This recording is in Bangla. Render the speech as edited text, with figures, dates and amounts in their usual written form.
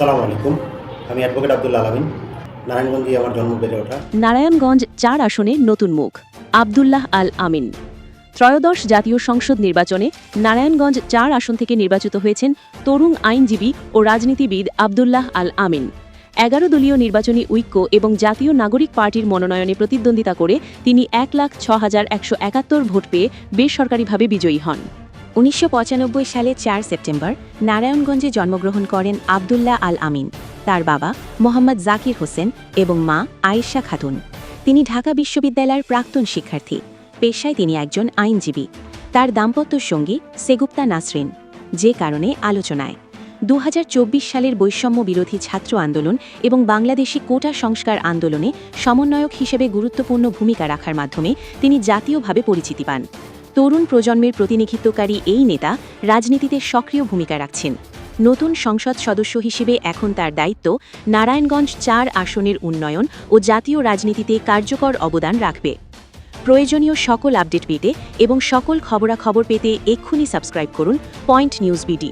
আসসালামু আলাইকুম। আমি অ্যাডভোকেট আব্দুল্লাহ আল আমিন। নারায়ণগঞ্জে আমার জন্ম বেড়ে ওঠা। নারায়ণগঞ্জ ৪ আসনে নতুন মুখ আব্দুল্লাহ আল আমিন। ত্রয়োদশ জাতীয় সংসদ নির্বাচনে নারায়ণগঞ্জ ৪ আসন থেকে নির্বাচিত হয়েছেন তরুণ আইনজীবী ও রাজনীতিবিদ আব্দুল্লাহ আল আমিন। ১১ দলীয় নির্বাচনী ঐক্য এবং জাতীয় নাগরিক পার্টির মনোনয়নে প্রতিদ্বন্দ্বিতা করে তিনি ১,০৬,১৭১ ভোট পেয়ে বেসরকারিভাবে বিজয়ী হন। ১৯৯৫ সালে ৪ সেপ্টেম্বর নারায়ণগঞ্জে জন্মগ্রহণ করেন আব্দুল্লাহ আল আমিন। তার বাবা মোহাম্মদ জাকির হোসেন এবং মা আয়েশা খাতুন। তিনি ঢাকা বিশ্ববিদ্যালয়ের প্রাক্তন শিক্ষার্থী। পেশায় তিনি একজন আইনজীবী। তার দাম্পত্য সঙ্গী সেগুপ্তা নাসরিন, যে কারণে আলোচনায় ২০২৪ সালের বৈষম্য বিরোধী ছাত্র আন্দোলন এবং বাংলাদেশি কোটা সংস্কার আন্দোলনে সমন্বয়ক হিসেবে গুরুত্বপূর্ণ ভূমিকা রাখার মাধ্যমে তিনি জাতীয়ভাবে পরিচিতি পান। তরুণ প্রজন্মের প্রতিনিধিত্বকারী এই নেতা রাজনীতিতে সক্রিয় ভূমিকা রাখছেন। নতুন সংসদ সদস্য হিসেবে এখন তার দায়িত্ব নারায়ণগঞ্জ ৪ আসনের উন্নয়ন ও জাতীয় রাজনীতিতে কার্যকর অবদান রাখবে। প্রয়োজনীয় সকল আপডেট পেতে এবং সকল খবরাখবর পেতে এক্ষুনি সাবস্ক্রাইব করুন পয়েন্ট নিউজ বিডি।